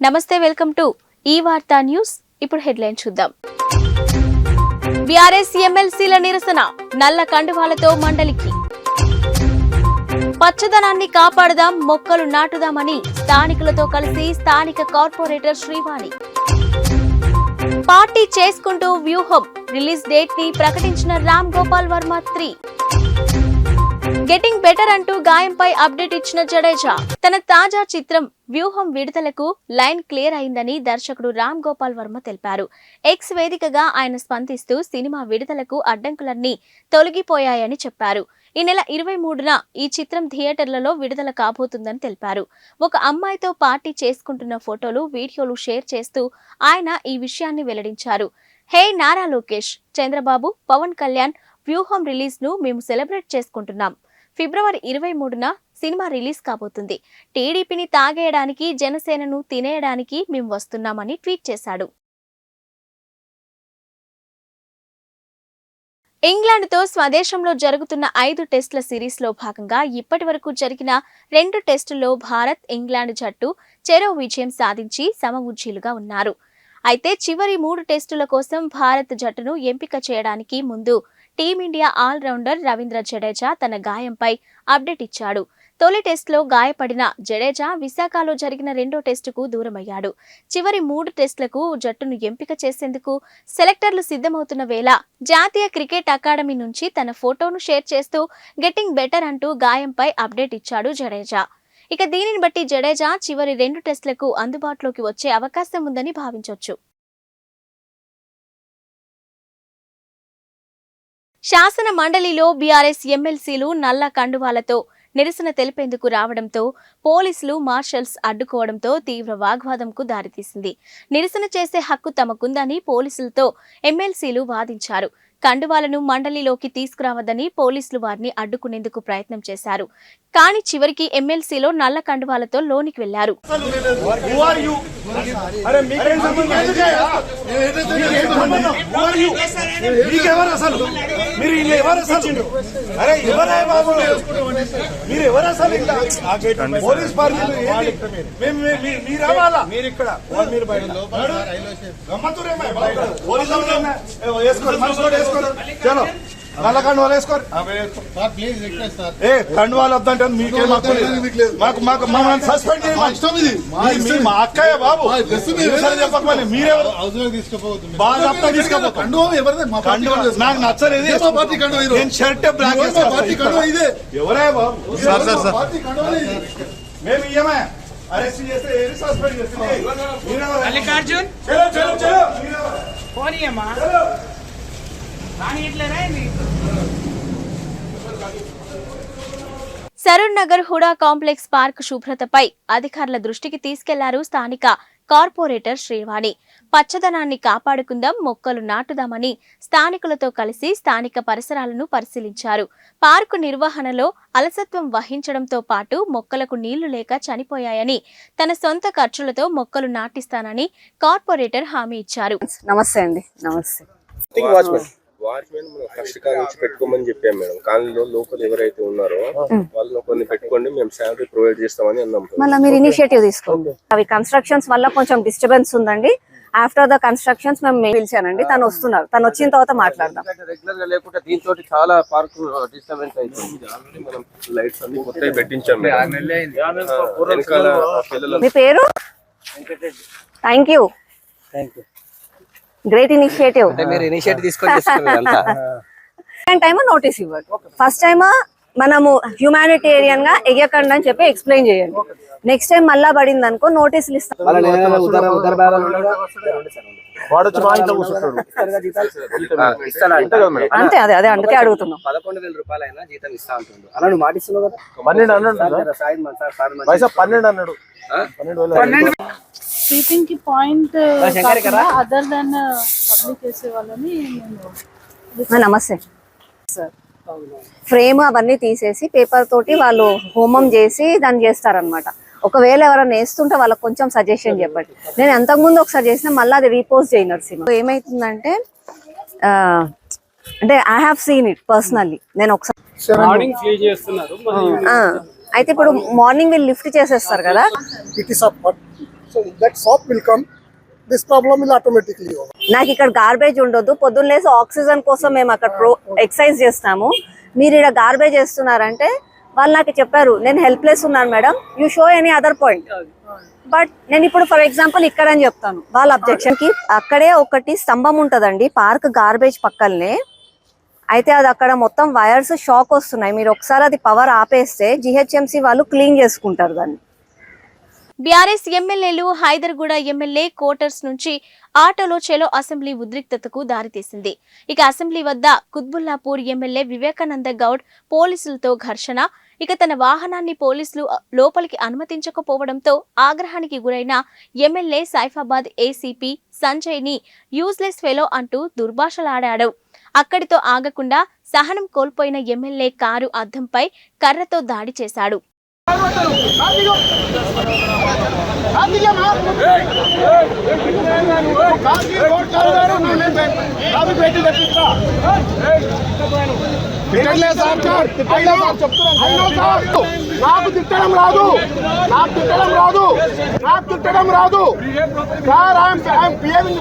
నమస్తే welcome to ఈ వార్తా న్యూస్. ఇప్పుడు హెడ్లైన్ చూద్దాం. బీఆర్ఎస్ ఎమ్మెల్సీల నిరసన నల్ల కండువాలతో మండలికి. పచ్చదనాన్ని కాపాడదాం, మొక్కలు నాటుదామని స్థానికులతో కలిసి స్థానిక కార్పొరేటర్ శ్రీవాణి. పార్టీ చేసుకుంటూ వ్యూహం రిలీజ్ డేట్ ని ప్రకటించిన రామ్ గోపాల్ వర్మ 3. గెటింగ్ బెటర్ అంటూ గాయంపై అప్డేట్ ఇచ్చిన జడేజా. తన తాజా చిత్రం వ్యూహం విడుదలకు లైన్ క్లియర్ అయిందని దర్శకుడు రామ్ గోపాల్ వర్మ తెలిపారు. ఎక్స్ వేదికగా ఆయన స్పందిస్తూ సినిమా విడుదలకు అడ్డంకులన్నీ తొలగిపోయాయని చెప్పారు. ఈ నెల 23న ఈ చిత్రం థియేటర్లలో విడుదల కాబోతుందని తెలిపారు. ఒక అమ్మాయితో పార్టీ చేసుకుంటున్న ఫోటోలు, వీడియోలు షేర్ చేస్తూ ఆయన ఈ విషయాన్ని వెల్లడించారు. హే నారా లోకేష్, చంద్రబాబు, పవన్ కళ్యాణ్, వ్యూహం రిలీజ్ ను మేము సెలబ్రేట్ చేసుకుంటున్నాం. ఫిబ్రవరి 23న సినిమా రిలీజ్ కాబోతుంది. టీడీపీని తాగేయడానికి, జనసేనను తినేయడానికి మేము వస్తున్నామని ట్వీట్ చేశాడు. ఇంగ్లాండ్తో స్వదేశంలో జరుగుతున్న 5 టెస్టుల సిరీస్లో భాగంగా ఇప్పటి వరకు జరిగిన 2 టెస్టుల్లో భారత్, ఇంగ్లాండ్ జట్టు చెరో విజయం సాధించి సమఉజ్జీలుగా ఉన్నారు. అయితే చివరి 3 టెస్టుల కోసం భారత్ జట్టును ఎంపిక చేయడానికి ముందు టీమిండియా ఆల్రౌండర్ రవీంద్ర జడేజా తన గాయంపై అప్డేట్ ఇచ్చాడు. తొలి టెస్టులో గాయపడిన జడేజా విశాఖలో జరిగిన 2వ టెస్టుకు దూరమయ్యాడు. చివరి 3 టెస్టులకు జట్టును ఎంపిక చేసేందుకు సెలెక్టర్లు సిద్ధమవుతున్న వేళ జాతీయ క్రికెట్ అకాడమీ నుంచి తన ఫోటోను షేర్ చేస్తూ గెటింగ్ బెటర్ అంటూ గాయంపై అప్డేట్ ఇచ్చాడు జడేజా. ఇక దీనిని బట్టి జడేజా చివరి 2 టెస్టులకు అందుబాటులోకి వచ్చే అవకాశం ఉందని భావించొచ్చు. శాసన మండలిలో బీఆర్ఎస్ ఎమ్మెల్సీలు నల్ల కండువాలతో నిరసన తెలిపేందుకు రావడంతో పోలీసులు, మార్షల్స్ అడ్డుకోవడంతో తీవ్ర వాగ్వాదంకు దారితీసింది. నిరసన చేసే హక్కు తమకుందని పోలీసులతో ఎమ్మెల్సీలు వాదించారు. కండువాలను మండలిలోకి తీసుకురావద్దని పోలీసులు వారిని అడ్డుకునేందుకు ప్రయత్నం చేశారు. కానీ చివరికి ఎమ్మెల్సీలో నల్ల కండువాలతో లోనికి వెళ్లారు. చలో నల్ల కండువాలు వేసుకోరు. కండువాలు వద్దంటే మీకేం మాకు మమ్మల్ని సస్పెండ్ చేయండి. మా అక్కయ్య బాబు చెప్పకపోతే మీరెవరు బాగా నాకు నచ్చలేదు. నేను షర్ట్ బ్లాక్ ఎవరే బాబు మేము ఇయ్యమే అరెస్ట్ చేస్తే సస్పెండ్ చేస్తే సరూర్ నగర్ హుడా కాంప్లెక్స్ పార్క్ శుభ్రతపై అధికారుల దృష్టికి తీసుకెళ్లారు స్థానిక కార్పొరేటర్ శ్రీవాణి. పచ్చదనాన్ని కాపాడుకుందాం, మొక్కలు నాటుదామని స్థానికులతో కలిసి స్థానిక పరిసరాలను పరిశీలించారు. పార్కు నిర్వహణలో అలసత్వం వహించడంతో పాటు మొక్కలకు నీళ్లు లేక చనిపోయాయని, తన సొంత ఖర్చులతో మొక్కలు నాటిస్తానని కార్పొరేటర్ హామీ ఇచ్చారు. నమస్తే అండి. నమస్తే. వాచ్మెన్ మనం ఫస్ట్ కాల్ నుంచి పెట్టుకోమని చెప్పాము మేడం. కాలనీలో లోకల్ ఎవరైతే ఉన్నారో వాళ్ళని కొన్ని పెట్టుకోండి, మేము శాలరీ ప్రొవైడ్ చేస్తామని అన్నాం. మళ్ళీ మీరు ఇనిషియేటివ్ తీసుకోండి. అవి కన్స్ట్రక్షన్స్ వల్ల కొంచెం డిస్టర్బెన్స్ ఉందండి. ఆఫ్టర్ ద కన్స్ట్రక్షన్స్ మేము పిలిచానండి. తను వస్తున్నారు. తను వచ్చిన తర్వాత మాట్లాడదాం. రెగ్యులర్ గా లేకుంటే దీంతో చాలా పార్క్ డిస్టర్బెన్స్ అవుతుంది. మనం లైట్స్ అన్ని కొత్తగా పెట్టించాం. మీ పేరు? Thank you. Great initiative. Second time notice ఇవ్వండి. ఫస్ట్ టైమ్ మనము హ్యూమానిటేరియన్ గా ఎగకండి అని చెప్పి ఎక్స్ప్లెయిన్ చేయండి. నెక్స్ట్ టైం మళ్ళా పడింది అనుకో నోటీసులు ఇస్తాం. అంతే, అదే అదే అందుకే అడుగుతున్నాం. 11,000 రూపాయలైనా జీతం ఇస్తా అంటుండు. అలా నువ్వు మాటిస్తున్నావు కదా. 12 అన్నాడు. స్లీపింగ్ కి పాయింట్ అదర్ దెన్ పబ్లిక్ చేసే వాళ్ళని. నమస్తే సార్. ఫ్రేమ్ అవన్నీ తీసేసి పేపర్ తోటి వాళ్ళు హోమం చేసి దాన్ని చేస్తారనమాట. ఒకవేళ ఎవరైనా వేస్తుంటే వాళ్ళకి కొంచెం సజెషన్ చెప్పండి. నేను అంతకుముందు ఒకసారి చేసిన మళ్ళీ అది రీపోస్ట్ చేయి నరసింహ. ఏమైతుందంటే అంటే I have seen it personally. నేను ఒకసారి అయితే ఇప్పుడు మార్నింగ్ వీళ్ళు లిఫ్ట్ చేసేస్తారు కదా. that SOP will come, this problem will automatically over. నాకు ఇక్కడ గార్బేజ్ ఉండొద్దు, పొద్దున్న లేసి ఆక్సిజన్ కోసం మేము అక్కడ ఎక్సర్సైజ్ చేస్తాము, మీరు ఇక్కడ గార్బేజ్ చేస్తున్నారంటే వాళ్ళు నాకు చెప్పారు, నేను హెల్ప్లెస్ ఉన్నాను madam, you show any other point. But నేను ఇప్పుడు ఫర్ ఎగ్జాంపుల్ ఇక్కడ అని చెప్తాను, వాళ్ళ అబ్జెక్షన్ కి అక్కడే ఒకటి స్తంభం ఉంటదండి పార్క్ గార్బేజ్ పక్కనే, అయితే అది అక్కడ మొత్తం వైర్స్ షాక్ వస్తున్నాయి, మీరు ఒకసారి అది పవర్ ఆపేస్తే జిహెచ్ఎంసీ వాళ్ళు క్లీన్ చేసుకుంటారు దాన్ని. బీఆర్ఎస్ ఎమ్మెల్యేలు హైదర్గూడ ఎమ్మెల్యే క్వార్టర్స్ నుంచి ఆటోలో చెలో అసెంబ్లీ ఉద్రిక్తతకు దారితీసింది. ఇక అసెంబ్లీ వద్ద కుత్బుల్లాపూర్ ఎమ్మెల్యే వివేకానంద గౌడ్ పోలీసులతో ఘర్షణ. ఇక తన వాహనాన్ని పోలీసులు లోపలికి అనుమతించకపోవడంతో ఆగ్రహానికి గురైన ఎమ్మెల్యే సైఫాబాద్ ఏసీపీ సంజయ్ ని యూజ్లెస్ ఫెలో అంటూ దుర్భాషలాడాడు. అక్కడితో ఆగకుండా సహనం కోల్పోయిన ఎమ్మెల్యే కారు అద్దంపై కర్రతో దాడి చేశాడు. నాకు తిట్టడం రాదు, నాకు తిట్టడం రాదు, నాకు తిట్టడం రాదు.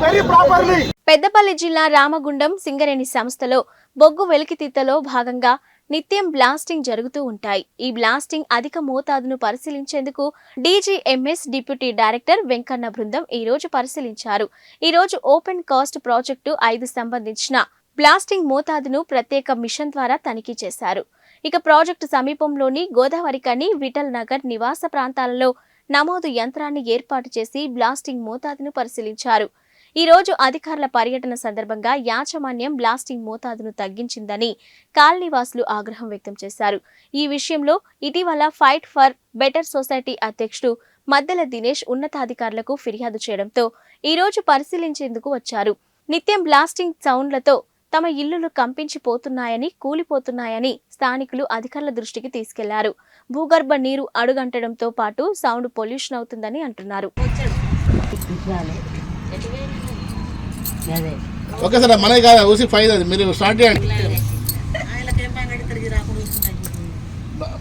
Very properly. పెద్దపల్లి జిల్లా రామగుండం సింగరేణి సంస్థలో బొగ్గు వెలికితీతలో భాగంగా నిత్యం బ్లాస్టింగ్ జరుగుతూ ఉంటాయి. ఈ బ్లాస్టింగ్ అధిక మోతాదును పరిశీలించేందుకు డీజీఎంఎస్ డిప్యూటీ డైరెక్టర్ వెంకన్న బృందం ఈ రోజు పరిశీలించారు. ఈ రోజు ఓపెన్ కాస్ట్ ప్రాజెక్టు 5 సంబంధించిన బ్లాస్టింగ్ మోతాదును ప్రత్యేక మిషన్ ద్వారా తనిఖీ చేశారు. ఇక ప్రాజెక్టు సమీపంలోని గోదావరికని, విఠల్ నగర్ నివాస ప్రాంతాలలో నమోదు యంత్రాన్ని ఏర్పాటు చేసి బ్లాస్టింగ్ మోతాదును పరిశీలించారు. ఈ రోజు అధికారుల పర్యటన సందర్భంగా యాజమాన్యం బ్లాస్టింగ్ మోతాదును తగ్గించిందని కాలనీవాసులు ఆగ్రహం వ్యక్తం చేశారు. ఈ విషయంలో ఇటీవల ఫైట్ ఫర్ బెటర్ సొసైటీ అధ్యక్షుడు మద్దెల దినేష్ ఉన్నతాధికారులకు ఫిర్యాదు చేయడంతో ఈ రోజు పరిశీలించేందుకు వచ్చారు. నిత్యం బ్లాస్టింగ్ సౌండ్లతో తమ ఇల్లులు కంపించిపోతున్నాయని, కూలిపోతున్నాయని స్థానికులు అధికారుల దృష్టికి తీసుకెళ్లారు. భూగర్భ నీరు అడుగంటడంతో పాటు సౌండ్ పొల్యూషన్ అవుతుందని అంటున్నారు. ఓకే సార్, మనకి కాదు ఊసి ఫైల్ అది మీరు స్టార్ట్ చేయండి,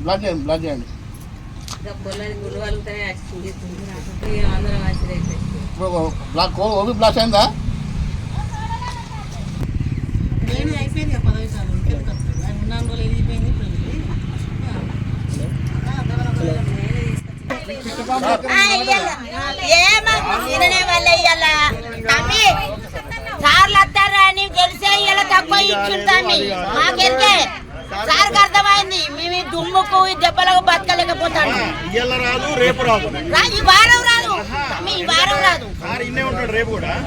బ్లాక్ చేయండి, బ్లాక్ చేయండి. బ్లాక్ ఓపి బ్లాక్ అయిందా? సార్లు వస్తారా అని తెలిసే ఇలా తక్కువ ఇచ్చుంటామి, మాకెరికే సార్కి అర్థమైంది. మేము దుమ్ముకు దెబ్బలకు బతకలేకపోతాను. ఈ వారం రాదు, ఈ వారం రాదు,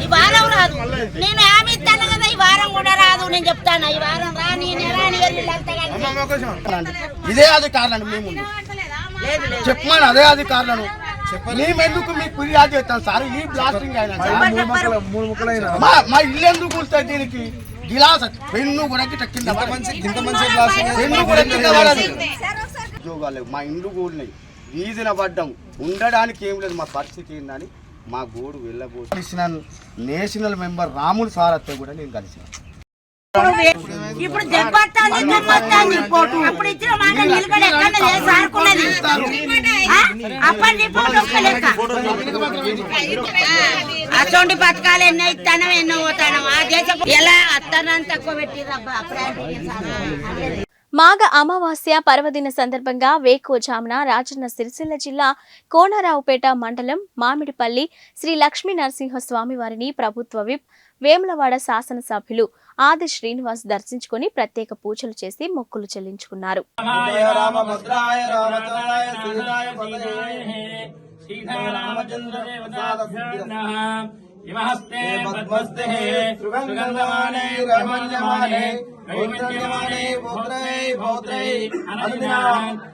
ఈ వారం రాదు. నేను హామీ ఇస్తాను కదా, ఈ వారం కూడా రాదు. నేను చెప్తాను ఈ వారం రా, ఇదే అధికారులను మేము చెప్పమని, అదే అధికారులను మేము ఎందుకు మీకు ఫిర్యాదు చేస్తాం సార్? ఈ బ్లాస్టింగ్ అయినా మా ఇల్లు ఎందుకు కూలుతాయి? దీనికి గిలాస పెన్ను కూడా కింద ఉద్యోగాలు మా ఇండ్లు కూలినాయి, వీధిన పడ్డం, ఉండడానికి ఏం లేదు. మా పరిస్థితి ఏందని మా గోడు వెళ్ళబోసిన నేషనల్ మెంబర్ రాములు సార్ అత్తే కూడా నేను కలిసిన. ఇప్పుడు అప్పుడు ఇచ్చిన మాట నిలబడి అటువంటి పథకాలు ఎన్నో ఇస్తానో ఎన్నో పోతాను. ఆ దేశం ఎలా అత్తనాన్ని తక్కువ పెట్టిరబ్బా. మాఘ అమావాస్య పర్వదిన సందర్భంగా వేకువజామున రాజన్న సిరిసిల్ల జిల్లా కోనరావుపేట మండలం మామిడిపల్లి శ్రీ లక్ష్మీ నరసింహస్వామి వారిని ప్రభుత్వ విప్ వేములవాడ శాసనసభ్యులు ఆది శ్రీనివాస్ దర్శించుకుని ప్రత్యేక పూజలు చేసి మొక్కులు చెల్లించుకున్నారు.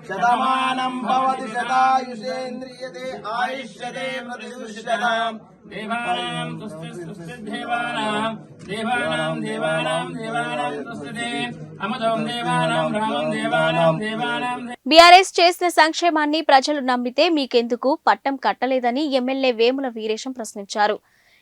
శతమానం భవతి శతాయుషేంద్రియతే ఆయుష్యతే ప్రతిష్ఠితాం. దేవానాం స్తుష్టి దేవానాం దేవానాం దేవానాం దేవానాం స్తుష్టి అమదం దేవానాం రామం దేవానాం దేవానాం. బీఆర్ఎస్ చేసిన సంక్షేమాన్ని ప్రజలు నమ్మితే మీకెందుకు పట్టం కట్టలేదని ఎమ్మెల్యే వేముల వీరేశం ప్రశ్నించారు.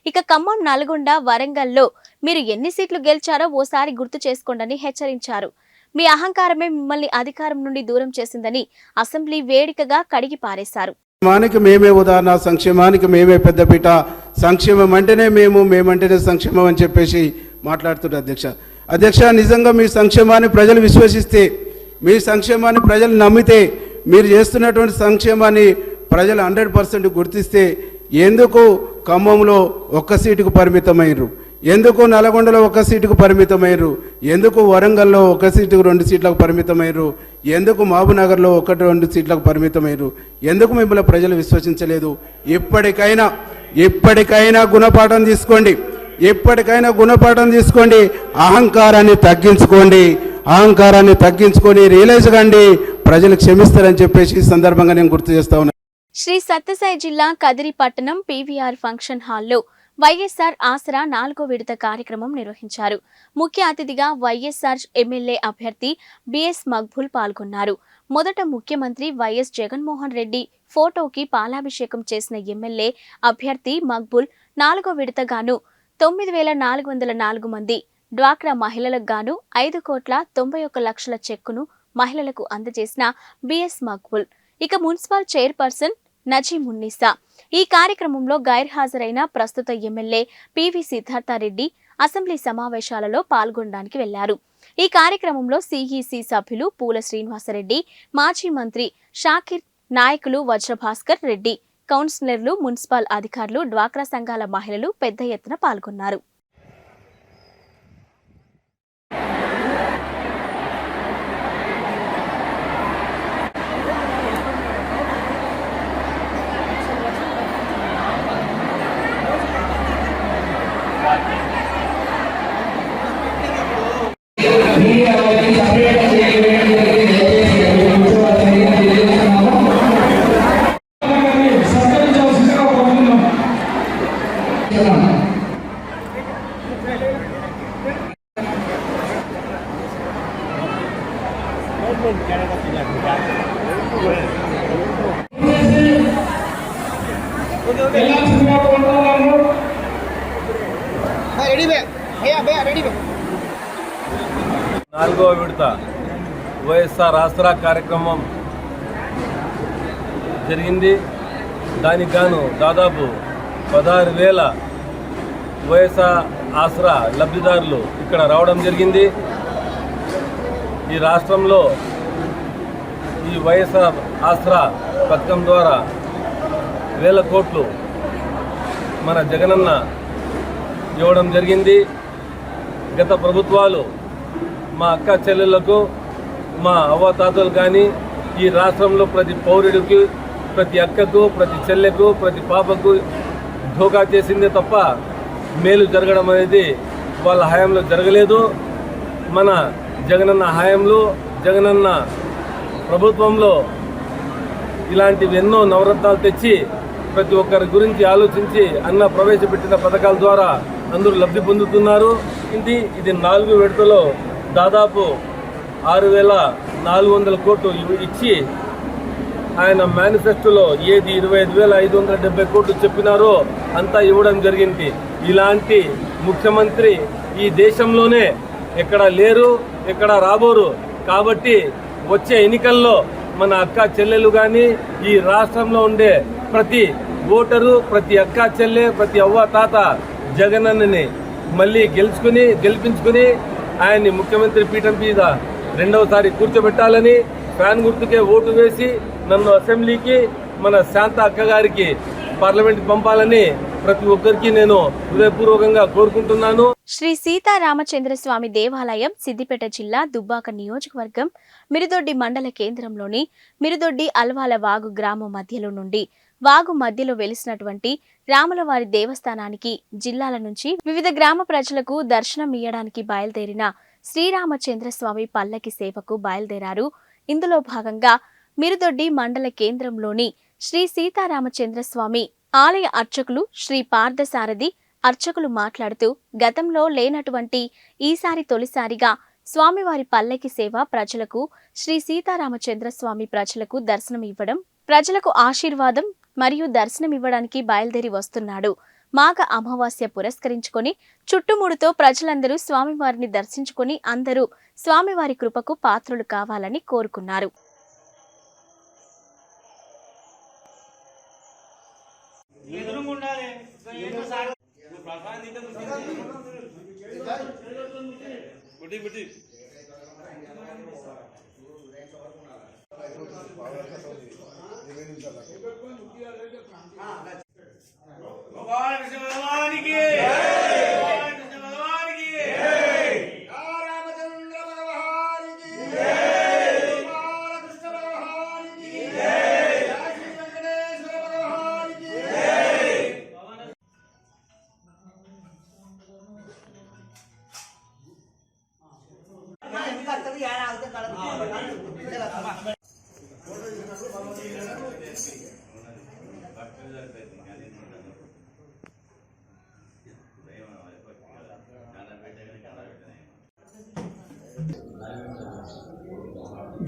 ఇక ఖమ్మం, నల్గొండ, వరంగల్లో మీరు ఎన్ని సీట్లు గెలిచారో ఓసారి గుర్తు చేసుకోండని హెచ్చరించారు. మీ అహంకారమే మిమ్మల్ని అధికారం నుండి దూరం చేసిందని అసెంబ్లీ వేదికగా కడిగి పారేశారు. సంక్షేమానికి మేమే ఉదాహరణ, సంక్షేమానికి మేమే పెద్దపీట, సంక్షేమం అంటేనే మేమంటేనే సంక్షేమం అని చెప్పేసి మాట్లాడుతున్నారు అధ్యక్ష. నిజంగా మీ సంక్షేమాన్ని ప్రజలు విశ్వసిస్తే, మీ సంక్షేమాన్ని ప్రజలు నమ్మితే, మీరు చేస్తున్నటువంటి సంక్షేమాన్ని ప్రజలు 100% గుర్తిస్తే ఎందుకు ఖమ్మంలో 1 సీటుకు పరిమితమయ్యారు, ఎందుకు నల్గొండలో 1 సీటుకు పరిమితమయ్యారు, ఎందుకు వరంగల్లో 1 సీటుకు 2 సీట్లకు పరిమితమయ్యారు, ఎందుకు మహబూబ్నగర్లో 1-2 సీట్లకు పరిమితమయ్యారు, ఎందుకు మిమ్మల్ని ప్రజలు విశ్వసించలేదు? ఇప్పటికైనా గుణపాఠం తీసుకోండి, అహంకారాన్ని తగ్గించుకొని రియలైజ్ కండి, ప్రజలు క్షమిస్తారని చెప్పేసి ఈ సందర్భంగా నేను గుర్తు చేస్తా ఉన్నాను. శ్రీ సత్యసాయి జిల్లా కదిరి పట్టణం పీవీఆర్ ఫంక్షన్ హాల్లో వైఎస్ఆర్ ఆసరా 4వ విడత కార్యక్రమం నిర్వహించారు. ముఖ్య అతిథిగా వైఎస్ఆర్ ఎమ్మెల్యే అభ్యర్థి బిఎస్ మక్బుల్ పాల్గొన్నారు. మొదట ముఖ్యమంత్రి వైఎస్ జగన్మోహన్ రెడ్డి ఫోటోకి పాలాభిషేకం చేసిన ఎమ్మెల్యే అభ్యర్థి మక్బుల్ 4వ విడతగాను 9,404 మంది డ్వాక్రా మహిళలకు గాను 5,91,00,000 చెక్కును మహిళలకు అందజేసిన బిఎస్ మక్బుల్. ఇక మున్సిపల్ చైర్పర్సన్ నజీమున్నీసా ఈ కార్యక్రమంలో గైర్హాజరైన ప్రస్తుత ఎమ్మెల్యే పివి సిద్ధార్థారెడ్డి అసెంబ్లీ సమావేశాలలో పాల్గొనడానికి వెళ్లారు. ఈ కార్యక్రమంలో సిఈసి సభ్యులు పూల శ్రీనివాసరెడ్డి, మాజీ మంత్రి షాకిర్, నాయకులు వజ్రభాస్కర్ రెడ్డి, కౌన్సిలర్లు, మున్సిపల్ అధికారులు, డ్వాక్రా సంఘాల మహిళలు పెద్ద ఎత్తున పాల్గొన్నారు. నాలుగవ విడత వైఎస్ఆర్ ఆసరా కార్యక్రమం జరిగింది. దానికి గాను దాదాపు 16,000 వైఎస్ఆర్ ఆసరా లబ్ధిదారులు ఇక్కడ రావడం జరిగింది. ఈ రాష్ట్రంలో ఈ వైఎస్ఆర్ ఆసరా పథకం ద్వారా 1,000 కోట్లు మన జగనన్న ఇవ్వడం జరిగింది. గత ప్రభుత్వాలు మా అక్క చెల్లెళ్లకు, మా అవ్వతాతలు కానీ ఈ రాష్ట్రంలో ప్రతి పౌరుడికి, ప్రతి అక్కకు, ప్రతి చెల్లెకు, ప్రతి పాపకు ధోకా చేసిందే తప్ప మేలు జరగడం అనేది వాళ్ళ హయాంలో జరగలేదు. మన జగనన్న హయాంలో, జగనన్న ప్రభుత్వంలో ఇలాంటివి ఎన్నో నవరత్నాలు తెచ్చి ప్రతి ఒక్కరి గురించి ఆలోచించి అన్న ప్రవేశపెట్టిన పథకాల ద్వారా అందరూ లబ్ధి పొందుతున్నారు. ఇది 4 విడతలో దాదాపు 6,400 కోట్లు ఇచ్చి ఆయన మేనిఫెస్టోలో ఏది 25,570 కోట్లు చెప్పినారో అంతా ఇవ్వడం జరిగింది. ఇలాంటి ముఖ్యమంత్రి ఈ దేశంలోనే ఎక్కడ లేరు, ఎక్కడ రాబోరు. కాబట్టి వచ్చే ఎన్నికల్లో మన అక్క చెల్లెలు కానీ ఈ రాష్ట్రంలో ఉండే ప్రతి ఓటరు, ప్రతి అక్క చెల్లె, ప్రతి అవ్వ తాత జగనన్నని మళ్ళీ గెలిపించుకుని ఆయన్ని ముఖ్యమంత్రి పీఠం మీద 2వసారి కూర్చోబెట్టాలని, ఫ్యాన్ గుర్తుకే ఓటు వేసి నన్ను అసెంబ్లీకి, మన శాంత అక్క గారికి పార్లమెంట్కి పంపాలని ప్రతి ఒక్కరికి నేను హృదయపూర్వకంగా కోరుకుంటున్నాను. శ్రీ సీతారామచంద్రస్వామి దేవాలయం సిద్దిపేట జిల్లా దుబ్బాక నియోజకవర్గం మిరుదొడ్డి మండల కేంద్రంలోని మిరుదొడ్డి అల్వాల వాగు గ్రామం మధ్యలో నుండి వాగు మధ్యలో వెలిసినటువంటి రాములవారి దేవస్థానానికి జిల్లాల నుంచి వివిధ గ్రామ ప్రజలకు దర్శనం ఇయ్యడానికి బయలుదేరిన శ్రీరామచంద్రస్వామి పల్లకి సేవకు బయలుదేరారు. ఇందులో భాగంగా మిరుదొడ్డి మండల కేంద్రంలోని శ్రీ సీతారామచంద్రస్వామి ఆలయ అర్చకులు శ్రీ పార్థసారథి అర్చకులు మాట్లాడుతూ, గతంలో లేనటువంటి ఈసారి తొలిసారిగా స్వామివారి పల్లకి సేవ ప్రజలకు, శ్రీ సీతారామచంద్రస్వామి ప్రజలకు దర్శనం ఇవ్వడం, ప్రజలకు ఆశీర్వాదం మరియు దర్శనం ఇవ్వడానికి బయలుదేరి వస్తున్నాడు. మాఘ అమావాస్య పురస్కరించుకొని చుట్టుముడుతో ప్రజలందరూ స్వామివారిని దర్శించుకొని అందరూ స్వామివారి కృపకు పాత్రులు కావాలని కోరుకున్నారు.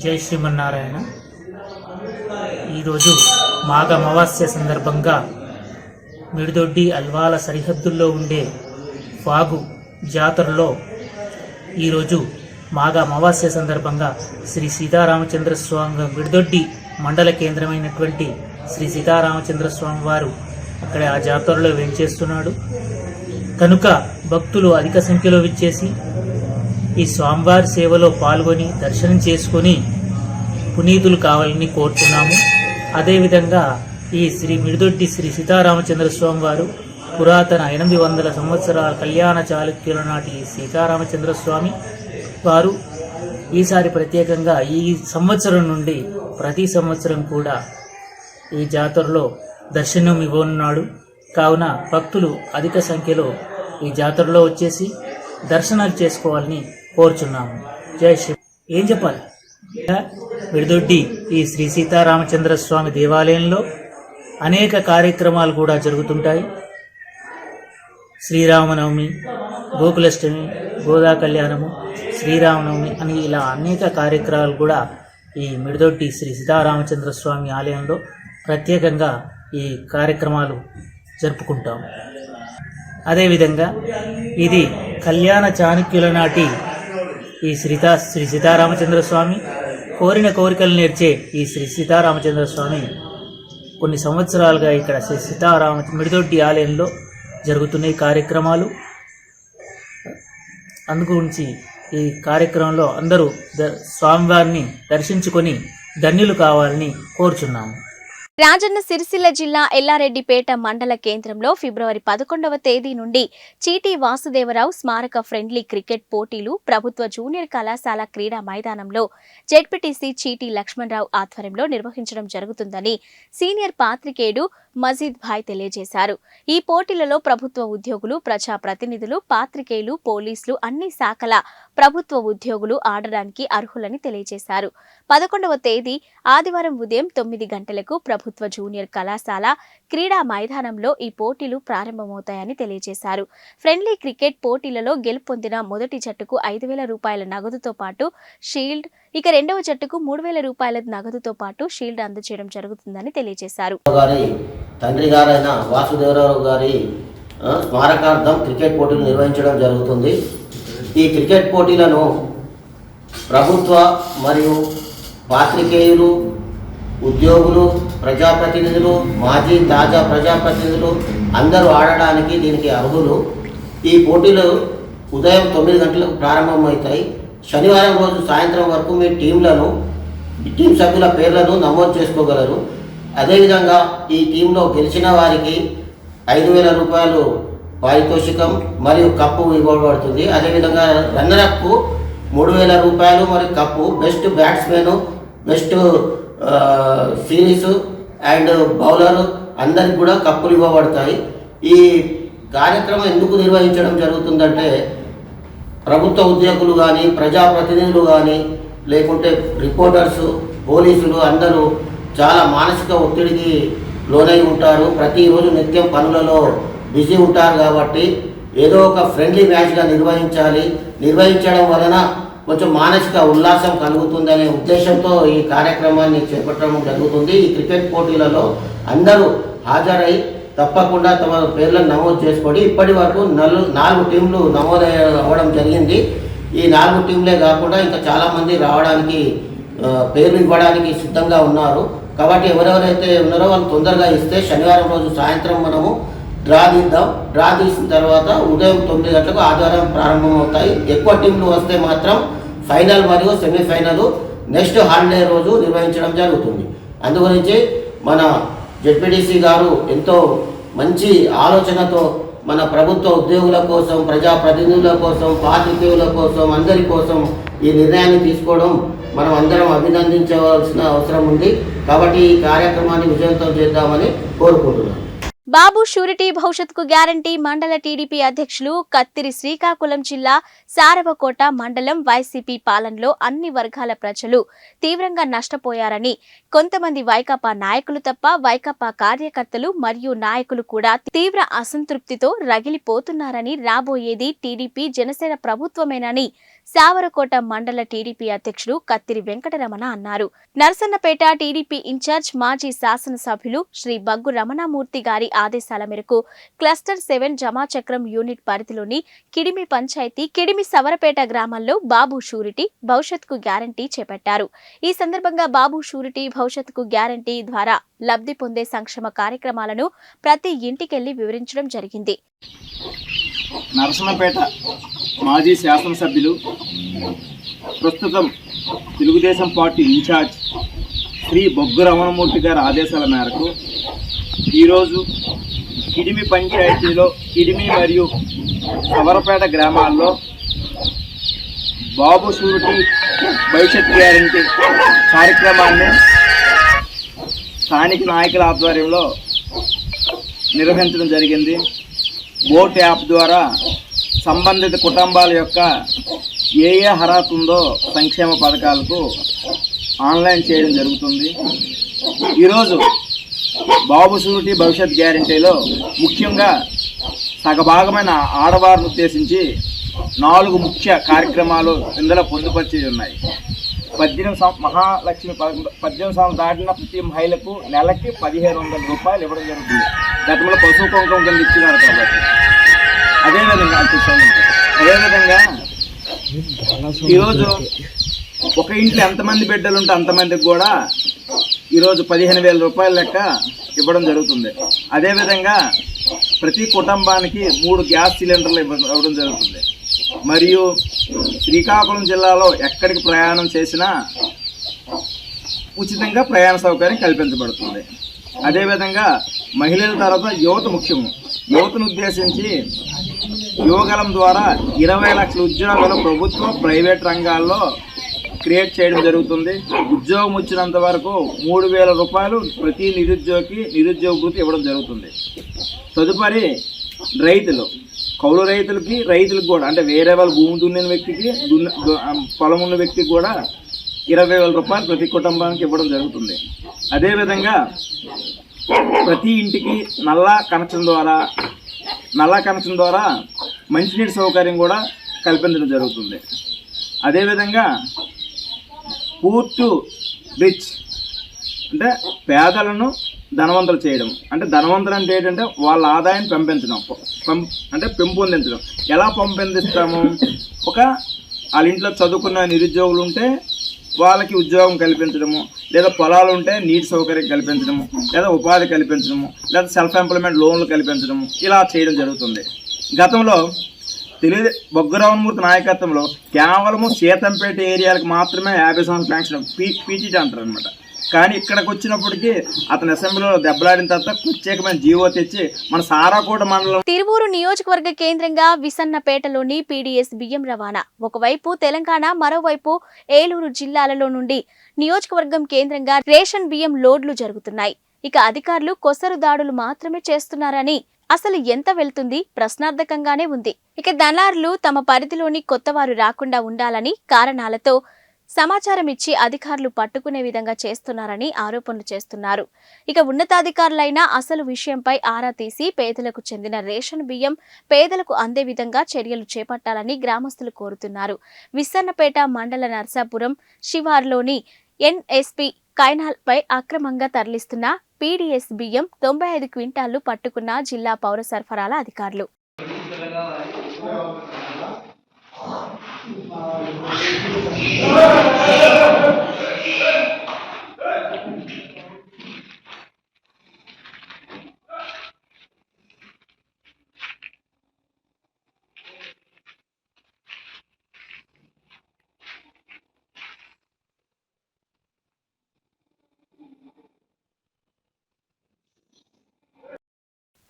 జై శ్రీమన్నారాయణ. ఈరోజు మాఘ అమావాస్య సందర్భంగా మిడిదొడ్డి అల్వాల సరిహద్దుల్లో ఉండే వాగు జాతరలో ఈరోజు మాఘ అమావాస్య సందర్భంగా శ్రీ సీతారామచంద్ర స్వామి మిడిదొడ్డి మండల కేంద్రమైనటువంటి శ్రీ సీతారామచంద్ర స్వామి వారు అక్కడ ఆ జాతరలో వెంచేస్తున్నాడు కనుక భక్తులు అధిక సంఖ్యలో విచ్చేసి ఈ స్వామివారి సేవలో పాల్గొని దర్శనం చేసుకొని పునీతులు కావాలని కోరుతున్నాము. అదేవిధంగా ఈ శ్రీ మిడిదొడ్డి శ్రీ సీతారామచంద్ర స్వామి వారు పురాతన 800 సంవత్సరాల కళ్యాణ చాళుక్యుల నాటి సీతారామచంద్ర స్వామి వారు ఈసారి ప్రత్యేకంగా ఈ సంవత్సరం నుండి ప్రతి సంవత్సరం కూడా ఈ జాతరలో దర్శనం ఇవ్వనున్నాడు. కావున భక్తులు అధిక సంఖ్యలో ఈ జాతరలో వచ్చేసి దర్శనాలు చేసుకోవాలని కోరుచున్నాము. జై శ్రీ. ఏం చెప్పాలి? మిడిదొడ్డి ఈ శ్రీ సీతారామచంద్ర స్వామి దేవాలయంలో అనేక కార్యక్రమాలు కూడా జరుగుతుంటాయి. శ్రీరామనవమి, గోకులాష్టమి, గోదా కళ్యాణము, శ్రీరామనవమి అని ఇలా అనేక కార్యక్రమాలు కూడా ఈ మిడిదొడ్డి శ్రీ సీతారామచంద్ర స్వామి ఆలయంలో ప్రత్యేకంగా ఈ కార్యక్రమాలు జరుపుకుంటాం. అదేవిధంగా ఇది కళ్యాణ చాణక్యుల నాటి ఈ శ్రీ సీతారామచంద్ర స్వామి కోరిన కోరికలు నేర్చే ఈ శ్రీ సీతారామచంద్ర స్వామి కొన్ని సంవత్సరాలుగా ఇక్కడ శ్రీ మిడిదొడ్డి ఆలయంలో జరుగుతున్నాయి కార్యక్రమాలు. అందుగురించి ఈ కార్యక్రమంలో అందరూ స్వామివారిని దర్శించుకొని ధన్యులు కావాలని కోరుచున్నాము. రాజన్న సిరిసిల్ల జిల్లా ఎల్లారెడ్డిపేట మండల కేంద్రంలో ఫిబ్రవరి 11వ తేదీ నుండి చీటీ వాసుదేవరావు స్మారక ఫ్రెండ్లీ క్రికెట్ పోటీలు ప్రభుత్వ జూనియర్ కళాశాల క్రీడా మైదానంలో జెడ్పీటీసీ చీటీ లక్ష్మణరావు ఆధ్వర్యంలో నిర్వహించడం జరుగుతుందని సీనియర్ పాత్రికేయుడు మజీద్ భాయ్ తెలియజేశారు. ఈ పోటీలలో ప్రభుత్వ ఉద్యోగులు, ప్రజాప్రతినిధులు, పాత్రికేయులు, పోలీసులు అన్ని శాఖల ప్రభుత్వ ఉద్యోగులు ఆడడానికి అర్హులని తెలియజేశారు. 11వ తేదీ ఆదివారం ఉదయం 9 గంటలకు ప్రభుత్వ జూనియర్ కళాశాల క్రీడా మైదానంలో ఈ పోటీలు ప్రారంభమవుతాయని తెలియజేశారు. ఫ్రెండ్లీ క్రికెట్ పోటీలలో గెలుపొందిన మొదటి జట్టుకు 5,000 రూపాయల నగదుతో పాటు షీల్డ్, ఇక రెండవ జట్టుకు 3,000 రూపాయల నగదుతో పాటు షీల్డ్ అందజేయడం జరుగుతుందని తెలియజేశారు. తండ్రి గారైన వాసుదేవరావు గారి స్మారకార్థం క్రికెట్ పోటీలు నిర్వహించడం జరుగుతుంది. ఈ క్రికెట్ పోటీలను ప్రభుత్వ మరియు పాత్రికేయులు, ఉద్యోగులు, ప్రజాప్రతినిధులు, మాజీ తాజా ప్రజాప్రతినిధులు అందరూ ఆడడానికి దీనికి అర్హులు. ఈ పోటీలు ఉదయం 9 గంటలకు ప్రారంభమవుతాయి. శనివారం రోజు సాయంత్రం వరకు మీ టీం సభ్యుల పేర్లను నమోదు చేసుకోగలరు. అదేవిధంగా ఈ టీంలో గెలిచిన వారికి 5,000 రూపాయలు పారితోషికం మరియు కప్పు ఇవ్వబడుతుంది. అదేవిధంగా రన్నరప్కు 3,000 రూపాయలు మరియు cup, best batsmen, best series and bowler అందరికి కూడా కప్పులు ఇవ్వబడతాయి. ఈ కార్యక్రమం ఎందుకు నిర్వహించడం జరుగుతుందంటే ప్రభుత్వ ఉద్యోగులు కానీ, ప్రజాప్రతినిధులు కానీ, లేకుంటే రిపోర్టర్సు, పోలీసులు అందరూ చాలా మానసిక ఒత్తిడికి లోనై ఉంటారు. ప్రతిరోజు నిత్యం పనులలో బిజీ ఉంటారు. కాబట్టి ఏదో ఒక ఫ్రెండ్లీ మ్యాచ్గా నిర్వహించడం వలన కొంచెం మానసిక ఉల్లాసం కలుగుతుందనే ఉద్దేశంతో ఈ కార్యక్రమాన్ని చేపట్టడం జరుగుతుంది. ఈ క్రికెట్ పోటీలలో అందరూ హాజరై తప్పకుండా తమ పేర్లను నమోదు చేసుకోండి. ఇప్పటి వరకు 4 టీంలు నమోదు అవ్వడం జరిగింది. ఈ 4 టీంలే కాకుండా ఇంకా చాలామంది రావడానికి పేర్లు ఇవ్వడానికి సిద్ధంగా ఉన్నారు. కాబట్టి ఎవరెవరైతే ఉన్నారో వాళ్ళు తొందరగా ఇస్తే శనివారం రోజు సాయంత్రం మనము డ్రా తీద్దాం. డ్రా తీసిన తర్వాత ఉదయం 9 గంటలకు ఆదివారం ప్రారంభం అవుతాయి. ఎక్కువ టీంలు వస్తే మాత్రం ఫైనల్ మరియు సెమీఫైనల్ నెక్స్ట్ హాలిడే రోజు నిర్వహించడం జరుగుతుంది. అందుగురించి మన జెడ్పీటీసీ గారు ఎంతో మంచి ఆలోచనతో మన ప్రభుత్వ ఉద్యోగుల కోసం, ప్రజాప్రతినిధుల కోసం, పాత్రికేయుల కోసం, అందరి కోసం ఈ నిర్ణయాన్ని తీసుకోవడం మనం అందరం అభినందించవలసిన అవసరం ఉంది. కాబట్టి ఈ కార్యక్రమాన్ని విజయవంతం చేద్దామని కోరుకుంటున్నాను. బాబు షూరిటీ భవిష్యత్కు గ్యారంటీ మండల టీడీపీ అధ్యక్షులు కత్తిరి శ్రీకాకుళం జిల్లా సారవకోట మండలం వైసీపీ పాలనలో అన్ని వర్గాల ప్రజలు తీవ్రంగా నష్టపోయారని, కొంతమంది వైకాపా నాయకులు తప్ప వైకాపా కార్యకర్తలు మరియు నాయకులు కూడా తీవ్ర అసంతృప్తితో రగిలిపోతున్నారని, రాబోయేది టీడీపీ జనసేన ప్రభుత్వమేనని సావరకోట మండల టీడీపీ అధ్యక్షుడు కత్తిరి వెంకటరమణ అన్నారు. నరసన్నపేట టీడీపీ ఇన్ఛార్జ్ మాజీ శాసనసభ్యులు శ్రీ బగ్గు రమణమూర్తి గారి ఆదేశాల మేరకు క్లస్టర్ 7 జమాచక్రం యూనిట్ పరిధిలోని కిడిమి పంచాయతీ కిడిమి సవరపేట గ్రామాల్లో బాబు షూరిటీ భవిష్యత్కు గ్యారంటీ చేపట్టారు. ఈ సందర్భంగా బాబు షూరిటీ భవిష్యత్కు గ్యారంటీ ద్వారా లబ్ధి పొందే సంక్షేమ కార్యక్రమాలను ప్రతి ఇంటికెళ్లి వివరించడం జరిగింది. నరసన్నపేట మాజీ శాసనసభ్యులు, ప్రస్తుతం తెలుగుదేశం పార్టీ ఇన్ఛార్జ్ శ్రీ బొగ్గు రమణమూర్తి గారి ఆదేశాల మేరకు ఈరోజు కిడిమి పంచాయతీలో కిడిమి మరియు సవరపేట గ్రామాల్లో బాబు షూరిటీ భవిష్యత్ గ్యారంటీ కార్యక్రమాన్ని స్థానిక నాయకుల ఆధ్వర్యంలో నిర్వహించడం జరిగింది. బోట్ యాప్ ద్వారా సంబంధిత కుటుంబాల యొక్క ఏ అర్హత ఉందో సంక్షేమ పథకాలకు ఆన్లైన్ చేయడం జరుగుతుంది. ఈరోజు బాబు షూరిటీ భవిష్యత్ గ్యారంటీలో ముఖ్యంగా సగభాగమైన ఆడవారిని ఉద్దేశించి 4 ముఖ్య కార్యక్రమాలు ఇందులో పొందుపరిచి ఉన్నాయి. 18 మహాలక్ష్మి 18 సంవత్సరాలు దాటిన ప్రతి మహిళకు నెలకి 1500 రూపాయలు ఇవ్వడం జరుగుతుంది. గతంలో పశువు కుంకుమ కింద ఇచ్చినారు కాబట్టి. అదేవిధంగా ఈరోజు ఒక ఇంట్లో ఎంతమంది బిడ్డలు ఉంటే అంతమందికి కూడా ఈరోజు 15,000 రూపాయల లెక్క ఇవ్వడం జరుగుతుంది. అదేవిధంగా ప్రతి కుటుంబానికి 3 గ్యాస్ సిలిండర్లు ఇవ్వడం జరుగుతుంది. మరియు శ్రీకాకుళం జిల్లాలో ఎక్కడికి ప్రయాణం చేసినా ఉచితంగా ప్రయాణ సౌకర్యం కల్పించబడుతుంది. అదేవిధంగా మహిళల తర్వాత యువత ముఖ్యము. యువతను ఉద్దేశించి యువగలం ద్వారా 20 లక్షల ఉద్యోగాలు ప్రభుత్వ ప్రైవేట్ రంగాల్లో క్రియేట్ చేయడం జరుగుతుంది. ఉద్యోగం వచ్చినంత వరకు 3,000 రూపాయలు ప్రతి నిరుద్యోగ వృత్తి ఇవ్వడం జరుగుతుంది. తదుపరి రైతులు, కౌలు రైతులకు కూడా, అంటే వేరే వాళ్ళ భూమి దున్నిన వ్యక్తికి, పొలం ఉన్న వ్యక్తికి కూడా 20,000 రూపాయలు ప్రతి కుటుంబానికి ఇవ్వడం జరుగుతుంది. అదేవిధంగా ప్రతి ఇంటికి నల్లా కనెక్షన్ ద్వారా మంచినీటి సౌకర్యం కూడా కల్పించడం జరుగుతుంది. అదేవిధంగా పూర్ టు రిచ్, అంటే పేదలను ధనవంతులు చేయడం. అంటే ధనవంతులు అంటే ఏంటంటే వాళ్ళ ఆదాయాన్ని పెంపొందించడం. ఎలా పెంపొందిస్తాము? వాళ్ళ ఇంట్లో చదువుకున్న నిరుద్యోగులు ఉంటే వాళ్ళకి ఉద్యోగం కల్పించడము, లేదా పొలాలు ఉంటే నీటి సౌకర్యం కల్పించడము, లేదా ఉపాధి కల్పించడము, లేదా సెల్ఫ్ ఎంప్లాయ్మెంట్ లోన్లు కల్పించడము, ఇలా చేయడం జరుగుతుంది. గతంలో బొగ్గు రమణమూర్తి నాయకత్వంలో కేవలము సీతంపేట ఏరియాలకు మాత్రమే 50 సంవత్సరాల పెన్షన్ పీటీటీ అంటారు అనమాట. కానీ ఇక్కడికి వచ్చినప్పటికీ అతని అసెంబ్లీలో దెబ్బలాడిన తర్వాత ప్రత్యేకమైన జీవో తెచ్చి మన సారాకోట మండలం తిరువూరు నియోజకవర్గ కేంద్రంగా విసన్నపేటలోని పీడీఎస్ బియ్యం రవాణా. ఒకవైపు తెలంగాణ, మరోవైపు ఏలూరు జిల్లాలలో నుండి నియోజకవర్గం కేంద్రంగా రేషన్ బియ్యం లోడ్లు జరుగుతున్నాయి. ఇక అధికారులు కొసరు దాడులు మాత్రమే చేస్తున్నారని, అసలు ఎంత వెళ్తుంది ప్రశ్నార్థకంగానే ఉంది. ఇక దళారులు తమ పరిధిలోని కొత్తవారు రాకుండా ఉండాలని కారణాలతో సమాచారం ఇచ్చి అధికారులు పట్టుకునే విధంగా చేస్తున్నారని ఆరోపణలు చేస్తున్నారు. ఇక ఉన్నతాధికారులైన అసలు విషయంపై ఆరా తీసి పేదలకు చెందిన రేషన్ బియ్యం పేదలకు అందే విధంగా చర్యలు చేపట్టాలని గ్రామస్తులు కోరుతున్నారు. విసన్నపేట మండల నర్సాపురం శివార్లోని ఎన్ఎస్పి కైనాల్ పై అక్రమంగా తరలిస్తున్న పీడీఎస్ బియ్యం 95 క్వింటాళ్లు పట్టుకున్న జిల్లా పౌర సరఫరాల అధికారులు.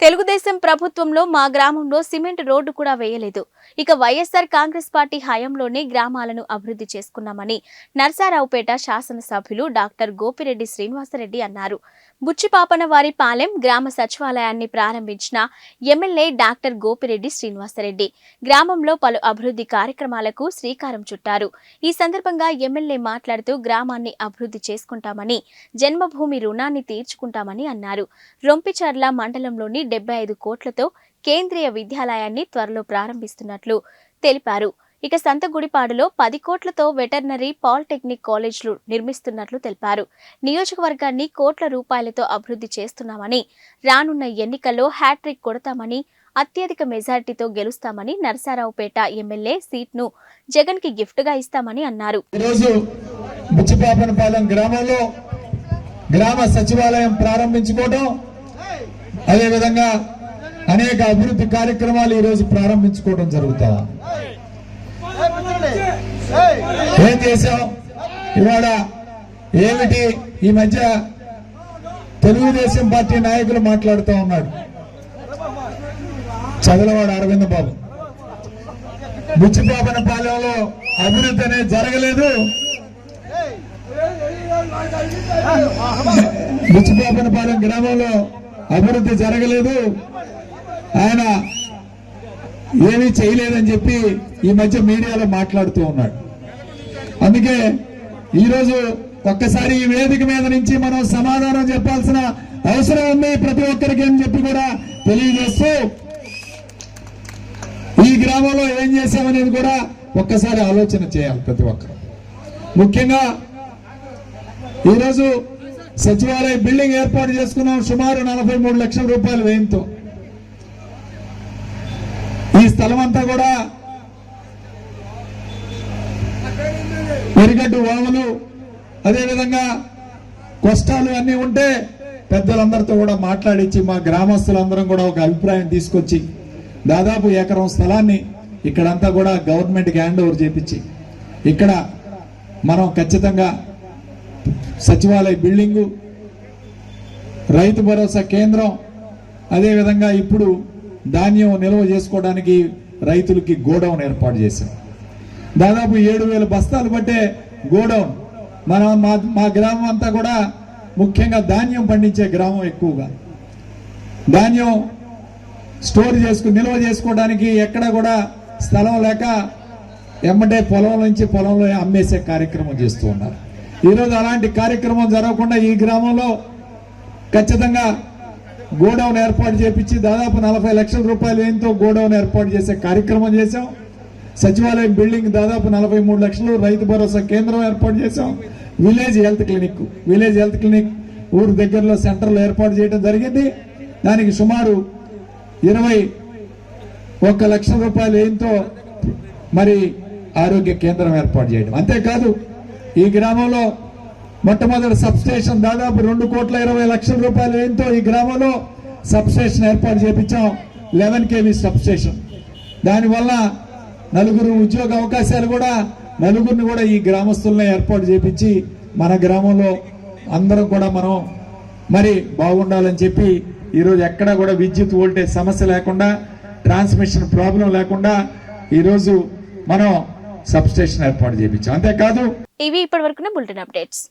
తెలుగుదేశం ప్రభుత్వంలో మా గ్రామంలో సిమెంట్ రోడ్డు కూడా వేయలేదు. ఇక వైఎస్ఆర్ కాంగ్రెస్ పార్టీ హయాంలోనే గ్రామాలను అభివృద్ధి చేసుకున్నామని నర్సారావుపేట శాసనసభ్యులు డాక్టర్ గోపిరెడ్డి శ్రీనివాసరెడ్డి అన్నారు. బుచ్చిపాపనవారి పాలెం గ్రామ సచివాలయాన్ని ప్రారంభించిన ఎమ్మెల్యే డాక్టర్ గోపిరెడ్డి శ్రీనివాసరెడ్డి గ్రామంలో పలు అభివృద్ధి కార్యక్రమాలకు శ్రీకారం చుట్టారు. ఈ సందర్భంగా ఎమ్మెల్యే మాట్లాడుతూ గ్రామాన్ని అభివృద్ధి చేసుకుంటామని, జన్మభూమి రుణాన్ని తీర్చుకుంటామని అన్నారు. రొంపిచర్ల మండలంలోని 75 కోట్లతో కేంద్రీయ విద్యాలయాన్ని త్వరలో ప్రారంభిస్తున్నట్లు తెలిపారు. ఇక సంతగుడిపాడులో 10 కోట్లతో వెటర్నరీ పాలిటెక్నిక్ కాలేజీలు నిర్మిస్తున్నట్లు తెలిపారు. నియోజకవర్గాన్ని కోట్ల రూపాయలతో అభివృద్ధి చేస్తున్నామని, రానున్న ఎన్నికల్లో హ్యాట్రిక్ కొడతామని, అత్యధిక మెజారిటీతో గెలుస్తామని, నరసారావుపేట ఎమ్మెల్యే సీట్ను జగన్ కి గిఫ్ట్ గా ఇస్తామని అన్నారు. ఈరోజు బుచ్చిపాపనపాలెం గ్రామంలో గ్రామ సచివాలయం ప్రారంభించుకోవడం, అదేవిధంగా అనేక అభివృద్ధి కార్యక్రమాలు ఈరోజు ప్రారంభించుకోవడం జరుగుతా. ఏం చేశాం ఇవాళ? ఏమిటి ఈ మధ్య తెలుగుదేశం పార్టీ నాయకులు మాట్లాడుతూ ఉన్నాడు. చదలవాడ అరవింద్ బాబు, బుచ్చిపాపనపాలెంలో అభివృద్ధి అనేది జరగలేదు, బుచ్చిపాపనపాలెం గ్రామంలో అభివృద్ధి జరగలేదు, ఆయన ఏమీ చేయలేదని చెప్పి ఈ మధ్య మీడియాలో మాట్లాడుతూ ఉన్నాడు. అందుకే ఈరోజు ఒక్కసారి ఈ వేదిక మీద నుంచి మనం సమాధానం చెప్పాల్సిన అవసరం ఉంది ప్రతి ఒక్కరికి అని చెప్పి కూడా తెలియజేస్తూ, ఈ గ్రామంలో ఏం చేశామనేది కూడా ఒక్కసారి ఆలోచన చేయాలి ప్రతి ఒక్కరు. ముఖ్యంగా ఈరోజు సచివాలయ బిల్డింగ్ ఏర్పాటు చేసుకున్నాం సుమారు 43 లక్షల రూపాయల వ్యయంతో. ఈ స్థలం అంతా కూడా ఎరిగడ్డు వాములు, అదేవిధంగా కష్టాలు అన్నీ ఉంటే పెద్దలందరితో కూడా మాట్లాడించి మా గ్రామస్తులందరం కూడా ఒక అభిప్రాయం తీసుకొచ్చి దాదాపు ఎకరం స్థలాన్ని ఇక్కడంతా కూడా గవర్నమెంట్కి హ్యాండ్ ఓవర్ చేపించి ఇక్కడ మనం ఖచ్చితంగా సచివాలయ బిల్డింగు, రైతు భరోసా కేంద్రం, అదేవిధంగా ఇప్పుడు ధాన్యం నిల్వ చేసుకోవడానికి రైతులకి గోడౌన్ ఏర్పాటు చేశాం. దాదాపు 7,000 బస్తాలు పట్టే గోడౌన్. మా గ్రామం అంతా కూడా ముఖ్యంగా ధాన్యం పండించే గ్రామం. ఎక్కువగా ధాన్యం స్టోర్ చేసుకుని నిల్వ చేసుకోవడానికి ఎక్కడ కూడా స్థలం లేక ఎమ్మటే పొలం నుంచి పొలంలో అమ్మేసే కార్యక్రమం చేస్తూ ఉన్నారు. ఈరోజు అలాంటి కార్యక్రమం జరగకుండా ఈ గ్రామంలో ఖచ్చితంగా గోడౌన్ ఏర్పాటు చేపించి దాదాపు 40 లక్షల రూపాయలు ఎంతో గోడౌన్ ఏర్పాటు చేసే కార్యక్రమం చేశాం. సచివాలయం బిల్డింగ్ దాదాపు 43 లక్షలు, రైతు భరోసా కేంద్రం ఏర్పాటు చేశాం. విలేజ్ హెల్త్ క్లినిక్ ఊరు దగ్గరలో సెంటర్లో ఏర్పాటు చేయడం జరిగింది. దానికి సుమారు 21 లక్షల రూపాయలు ఎంతో మరి ఆరోగ్య కేంద్రం ఏర్పాటు చేయడం. అంతేకాదు ఈ గ్రామంలో మొట్టమొదటి సబ్ స్టేషన్ దాదాపు 2,20 లక్షల రూపాయలు ఎంతో ఈ గ్రామంలో సబ్ స్టేషన్ ఏర్పాటు చేపించాం. 11 kV సబ్ స్టేషన్. దానివల్ల 4 ఉద్యోగ అవకాశాలు కూడా, 4 కూడా ఈ గ్రామస్తులనే ఏర్పాటు చేపించి మన గ్రామంలో అందరం కూడా మనం మరి బాగుండాలని చెప్పి ఈరోజు ఎక్కడ కూడా విద్యుత్ వోల్టేజ్ సమస్య లేకుండా, ట్రాన్స్మిషన్ ప్రాబ్లం లేకుండా ఈరోజు మనం సబ్ స్టేషన్ ఏర్పాటు చేయించాం. అంతేకాదు ఇవి ఇప్పటివరకున్న బులెటిన్ అప్డేట్స్.